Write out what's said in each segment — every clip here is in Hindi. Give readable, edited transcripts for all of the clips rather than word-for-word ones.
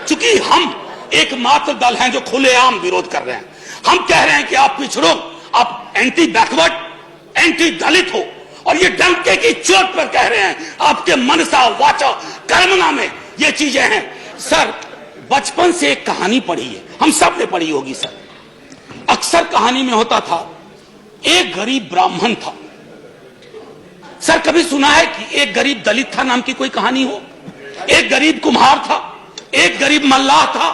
चूंकि हम एकमात्र दल हैं जो खुलेआम विरोध कर रहे हैं। हम कह रहे हैं कि आप पिछड़ो, आप एंटी बैकवर्ड, एंटी दलित हो, और ये डंके की चोट पर कह रहे हैं। आपके मनसा वाचा कर्मणा में ये चीजें हैं। सर, बचपन से एक कहानी पढ़ी है, हम सब ने पढ़ी होगी सर। अक्सर कहानी में होता था, एक गरीब ब्राह्मण था। सर, कभी सुना है कि एक गरीब दलित था नाम की कोई कहानी हो? एक गरीब कुम्हार था, एक गरीब मल्लाह था,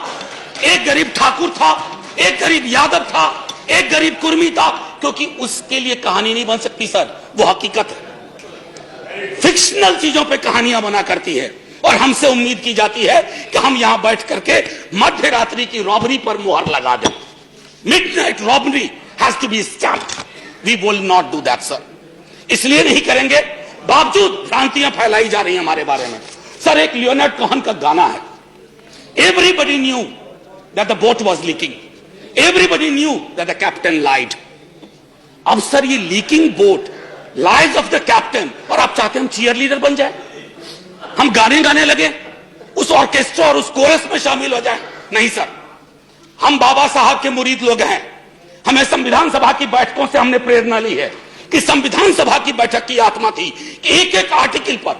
एक गरीब ठाकुर था, एक गरीब यादव था, एक गरीब कुर्मी था। क्योंकि उसके लिए कहानी नहीं बन सकती सर, वो हकीकत है। फिक्शनल चीजों पे कहानियां बना करती है, और हमसे उम्मीद की जाती है कि हम यहां बैठ करके मध्य रात्रि की रॉबरी पर मुहर लगा दें। Midnight robbery has to be stopped. We will not do that sir. इसलिए नहीं करेंगे, बावजूद भ्रांतियां फैलाई जा रही हैं हमारे बारे में। सर, एक लियोनार्ड कोहन का गाना है, everybody knew that the boat was leaking, everybody knew that the captain lied. अब सर, ये leaking boat, lies of the captain, और आप चाहते हैं हम चीयर लीडर बन जाए, हम गाने गाने लगे, उस ऑर्केस्ट्रा और उस कोरस में शामिल हो जाए? नहीं सर, हम बाबा साहब के मुरीद लोग हैं। हमें संविधान सभा की बैठकों से हमने प्रेरणा ली है कि संविधान सभा की बैठक की आत्मा थी कि एक एक आर्टिकल पर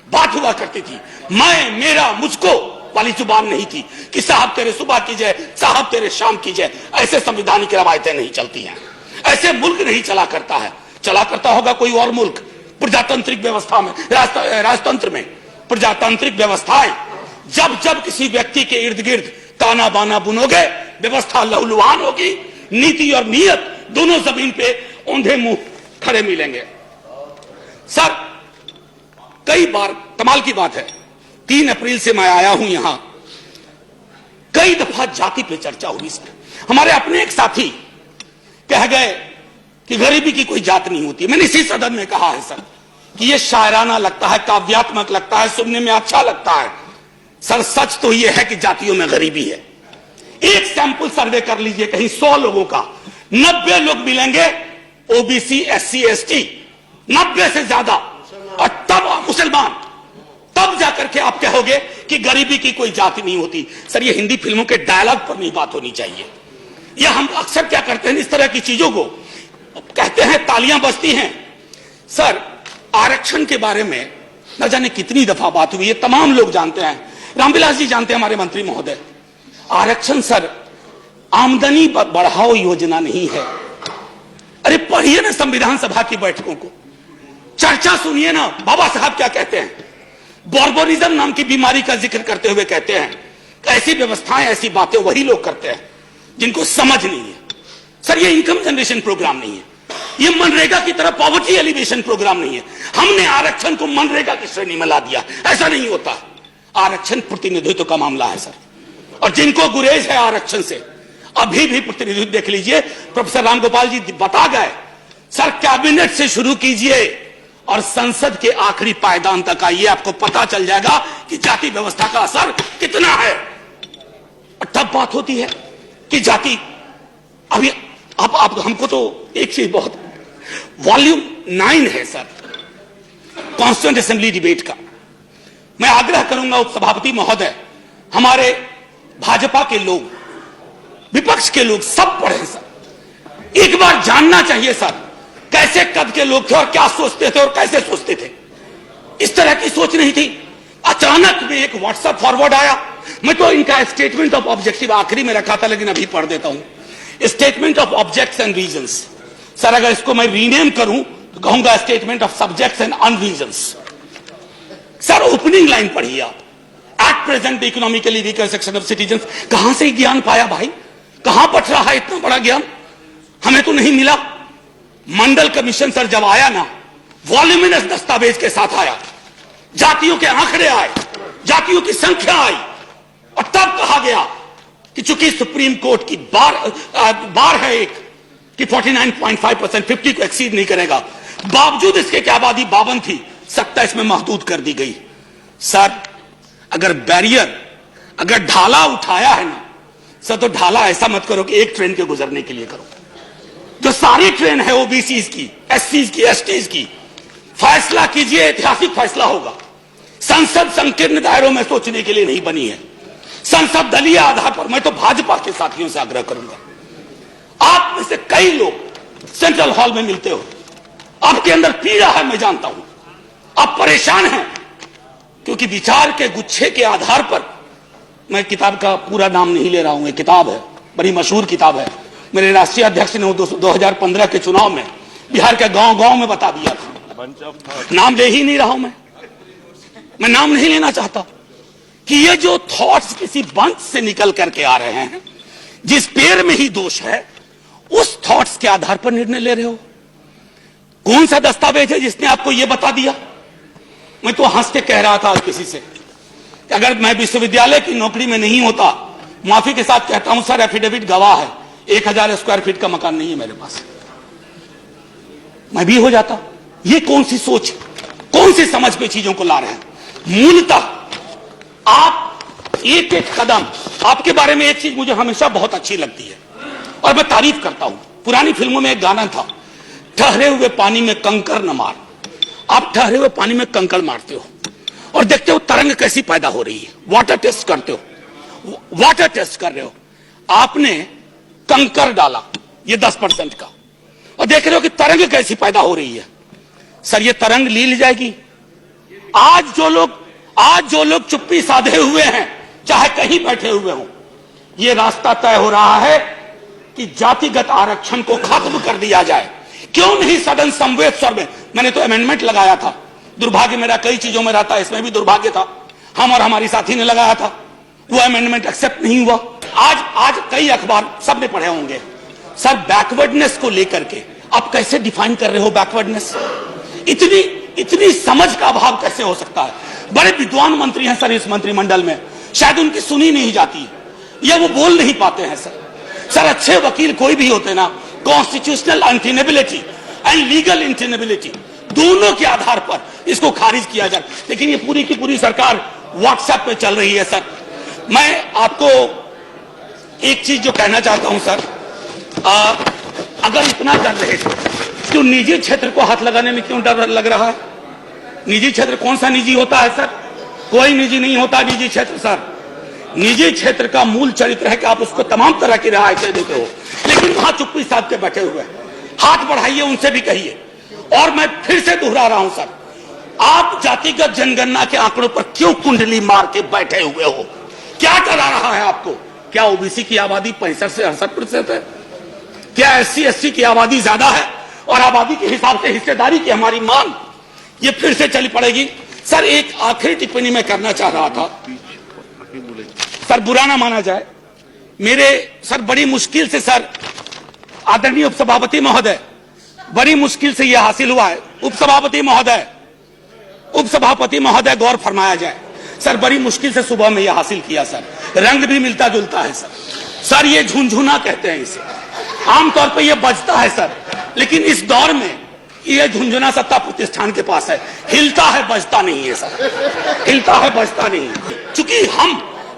बात हुआ करती थी। मैं, मेरा, मुझको वाली जुबान नहीं थी कि साहब तेरे सुबह की जय, साहब तेरे शाम की जय। ऐसे संविधानिक रवायतें नहीं चलती हैं, ऐसे मुल्क नहीं चला करता है। चला करता होगा कोई और मुल्क, प्रजातांत्रिक व्यवस्था में, राजतंत्र में। प्रजातांत्रिक व्यवस्थाएं, जब जब किसी व्यक्ति के इर्द गिर्द ताना बाना बुनोगे, व्यवस्था लहूलुहान होगी, नीति और नीयत दोनों जमीन पे औंधे मुंह खड़े मिलेंगे। सर, कई बार, कमाल की बात है, 3 अप्रैल से मैं आया हूं यहां, कई दफा जाति पे चर्चा हुई सर। हमारे अपने एक साथी कह गए कि गरीबी की कोई जात नहीं होती। मैंने इसी सदन में कहा है सर कि यह शायराना लगता है, काव्यात्मक लगता है, सुनने में अच्छा लगता है। सर, सच तो यह है कि जातियों में गरीबी है। एक सैंपल सर्वे कर लीजिए कहीं 100 लोगों का, 90 लोग मिलेंगे ओबीसी, एससी, एसटी, 90 से ज्यादा, और तब मुसलमान, तब जाकर के आप कहोगे कि गरीबी की कोई जाति नहीं होती। सर, ये हिंदी फिल्मों के डायलॉग पर नहीं बात होनी चाहिए। यह हम अक्सर क्या करते हैं, इस तरह की चीजों को कहते हैं, तालियां बजती हैं। सर, आरक्षण के बारे में न जाने कितनी दफा बात हुई है, तमाम लोग जानते हैं, रामविलास जी जानते हैं, हमारे मंत्री महोदय। आरक्षण सर आमदनी बढ़ाओ योजना नहीं है। अरे पढ़िए ना संविधान सभा की बैठकों को, चर्चा सुनिए ना, बाबा साहब क्या कहते हैं। बॉर्बोनिज्म नाम की बीमारी का जिक्र करते हुए कहते हैं ऐसी व्यवस्थाएं, ऐसी बातें वही लोग करते हैं जिनको समझ नहीं है। सर, ये इनकम जनरेशन प्रोग्राम नहीं है, ये मनरेगा की तरह पॉवर्टी एलिवेशन प्रोग्राम नहीं है। हमने आरक्षण को मनरेगा की श्रेणी में ला दिया, ऐसा नहीं होता। आरक्षण प्रतिनिधित्व का मामला है सर, और जिनको गुरेज है आरक्षण से, अभी भी प्रतिनिधित्व देख लीजिए, प्रोफेसर रामगोपाल जी बता गए। सर, कैबिनेट से शुरू कीजिए और संसद के आखिरी पायदान तक आइए, आपको पता चल जाएगा कि जाति व्यवस्था का असर कितना है। और तब बात होती है कि जाति, अभी आप हमको तो एक चीज बहुत, वॉल्यूम 9 है सर कॉन्स्टिट्यूएंट असेंबली डिबेट का। मैं आग्रह करूंगा उपसभापति महोदय, हमारे भाजपा के लोग, विपक्ष के लोग सब पढ़े सर। एक बार जानना चाहिए सर, कैसे कद के लोग थे और क्या सोचते थे और कैसे सोचते थे। इस तरह की सोच नहीं थी। अचानक में एक व्हाट्सएप फॉरवर्ड आया, मैं तो इनका स्टेटमेंट ऑफ ऑब्जेक्टिव आखिरी में रखा था, लेकिन अभी पढ़ देता हूं। Statement of objects and reasons. Sir, अगर इसको मैं रीनेम करूं तो कहूंगा statement of subjects and unreasons. Sir, opening line पढ़िए आप, at present economically weaker section of citizens. कहां से ज्ञान पाया भाई, कहां पढ़ रहा है इतना बड़ा ज्ञान, हमें तो नहीं मिला। मंडल कमीशन सर जब आया ना, वॉल्यूमिनस दस्तावेज के साथ आया, जातियों के आंकड़े आए, जातियों की संख्या आई, और तब कहा गया कि चूंकि सुप्रीम कोर्ट की बार है एक कि 49.5%, 50 को एक्सीड नहीं करेगा, बावजूद इसके कि आबादी 52 थी, 27 में महदूद कर दी गई। सर, अगर बैरियर, अगर ढाला उठाया है ना सर, तो ढाला ऐसा मत करो कि एक ट्रेन के गुजरने के लिए करो। जो सारी ट्रेन है ओबीसी की, एससी की, एसटी की, फैसला कीजिए, ऐतिहासिक फैसला होगा। संसद संकीर्ण दायरों में सोचने के लिए नहीं बनी है। संसद दलीय आधार पर, मैं तो भाजपा के साथियों से आग्रह करूंगा, आप में से कई लोग सेंट्रल हॉल में मिलते हो, आपके अंदर पीड़ा है, मैं जानता हूं, आप परेशान हैं, क्योंकि विचार के गुच्छे के आधार पर, मैं किताब का पूरा नाम नहीं ले रहा हूं, एक किताब है, बड़ी मशहूर किताब है, मेरे राष्ट्रीय अध्यक्ष ने 2015 के चुनाव में बिहार के गांव-गांव में बता दिया था, नाम ले ही नहीं रहा हूं, मैं नाम नहीं लेना चाहता, कि ये जो थॉट्स किसी बंच से निकल करके आ रहे हैं, जिस पेड़ में ही दोष है, उस थॉट्स के आधार पर निर्णय ले रहे हो। कौन सा दस्तावेज है जिसने आपको यह बता दिया? मैं तो हंस के कह रहा था आज किसी से कि अगर मैं विश्वविद्यालय की नौकरी में नहीं होता, माफी के साथ कहता हूं सर, एफिडेविट गवाह है, 1000 स्क्वायर फीट का मकान नहीं है मेरे पास, मैं भी हो जाता। ये कौन सी सोच, कौन सी समझ पे चीजों को ला रहे हैं? मूलतः आप एक एक कदम, आपके बारे में एक चीज मुझे हमेशा बहुत अच्छी लगती है और मैं तारीफ करता हूं। पुरानी फिल्मों में एक गाना था, ठहरे हुए पानी में कंकर न मार। आप ठहरे हुए पानी में कंकड़ मारते हो और देखते हो तरंग कैसी पैदा हो रही है, वाटर टेस्ट करते हो, वाटर टेस्ट कर रहे हो, आपने कंकर डाला ये 10% का और देख रहे हो कि तरंग कैसी पैदा हो रही है। सर ये तरंग ली जाएगी। आज जो लोग चुप्पी साधे हुए हैं, चाहे कहीं बैठे हुए हो, ये रास्ता तय हो रहा है कि जातिगत आरक्षण को खत्म कर दिया जाए। क्यों नहीं सदन समवेत स्वर में? मैंने तो अमेंडमेंट लगाया था, दुर्भाग्य मेरा कई चीजों में रहता है, इसमें भी दुर्भाग्य था, हम और हमारी साथी ने लगाया था, वो अमेंडमेंट एक्सेप्ट नहीं हुआ। आज कई अखबार सबने पढ़े होंगे, सर बैकवर्डनेस को लेकर के आप कैसे डिफाइन कर रहे हो बैकवर्डनेस? इतनी समझ का अभाव कैसे हो सकता है? बड़े विद्वान मंत्री हैं सर इस मंत्रिमंडल में, शायद उनकी सुनी नहीं जाती है या वो बोल नहीं पाते हैं सर। अच्छे वकील कोई भी होते ना, कॉन्स्टिट्यूशनल अनटेनेबिलिटी एंड लीगल इंटेनेबिलिटी दोनों के आधार पर इसको खारिज किया जाए, लेकिन ये पूरी की पूरी सरकार व्हाट्सएप पे चल रही है। सर मैं आपको एक चीज जो कहना चाहता हूं सर, अगर इतना डर रहे तो निजी क्षेत्र को हाथ लगाने में क्यों डर लग रहा है? निजी क्षेत्र कौन सा निजी होता है सर? कोई निजी नहीं होता निजी क्षेत्र सर। निजी क्षेत्र का मूल चरित्र है कि आप उसको तमाम तरह की रियायतें देते हो, लेकिन वहां चुप्पी साध के बैठे हुए हैं। हाथ बढ़ाइए, उनसे भी कहिए। और मैं फिर से दोहरा रहा हूं सर, आप जातिगत जनगणना के आंकड़ों पर क्यों कुंडली मार के बैठे हुए हो? क्या डरा रहा है आपको? क्या ओबीसी की आबादी 65 से 68% है? क्या SC/ST की आबादी ज्यादा है और आबादी के हिसाब से हिस्सेदारी की हमारी मांग ये फिर से चली पड़ेगी? सर एक आखिरी टिप्पणी मैं करना चाह रहा था, सर बुरा ना माना जाए, मेरे सर बड़ी मुश्किल से सर, आदरणीय उपसभापति महोदय, बड़ी मुश्किल से यह हासिल हुआ है। उपसभापति महोदय गौर फरमाया जाए सर, बड़ी मुश्किल से सुबह में यह हासिल किया सर, रंग भी मिलता जुलता है सर। ये झुनझुना कहते हैं इसे, आमतौर पर यह बजता है सर, लेकिन इस दौर में यह झुनझुना सत्ता प्रतिष्ठान के पास है, हिलता है बजता नहीं है सर, हिलता है बजता नहीं। चूंकि हम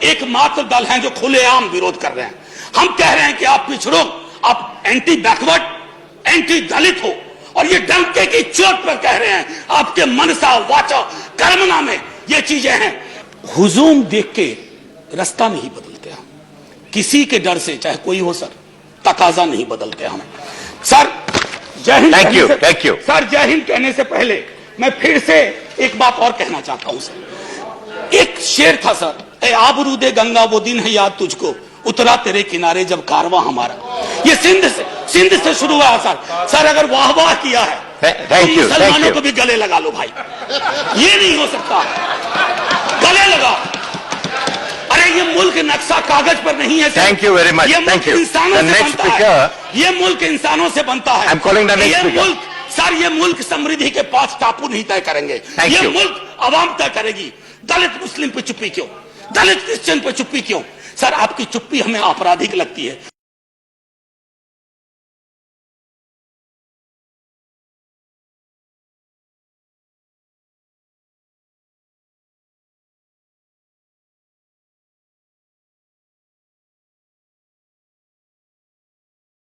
एकमात्र दल हैं जो खुलेआम विरोध कर रहे हैं, हम कह रहे हैं कि आप पिछड़ो, आप एंटी बैकवर्ड, एंटी दलित हो, और ये डंके की चोट पर कह रहे हैं, आपके मनसा वाचा कर्मना में ये चीजें हैं। हुजूम देख के रास्ता नहीं बदलते हम, किसी के डर से चाहे कोई हो सर, तकाजा नहीं बदलते हम सर। जय हिंद। Thank you sir. जय हिंद कहने से पहले मैं फिर से एक बात और कहना चाहता हूं सर। एक शेर था सर, ए आबरूदे गंगा वो दिन है याद तुझको, उतरा तेरे किनारे जब कारवां हमारा। ये सिंध से शुरू हुआ सर अगर वाह वाह किया है तो मुसलमानों को भी गले लगा लो भाई, ये नहीं हो सकता, गले लगा। अरे ये मुल्क नक्शा कागज पर नहीं है। Thank you very much. ये मुल्क इंसानों से बनता है, ये मुल्क इंसानों से बनता है। ये मुल्क सर, ये मुल्क समृद्धि के 5 टापू नहीं तय करेंगे, ये मुल्क अवाम तय करेगी। दलित मुस्लिम पे चुप्पी क्यों? दलित क्रिश्चियन पे चुप्पी क्यों? सर आपकी चुप्पी हमें आपराधिक लगती है।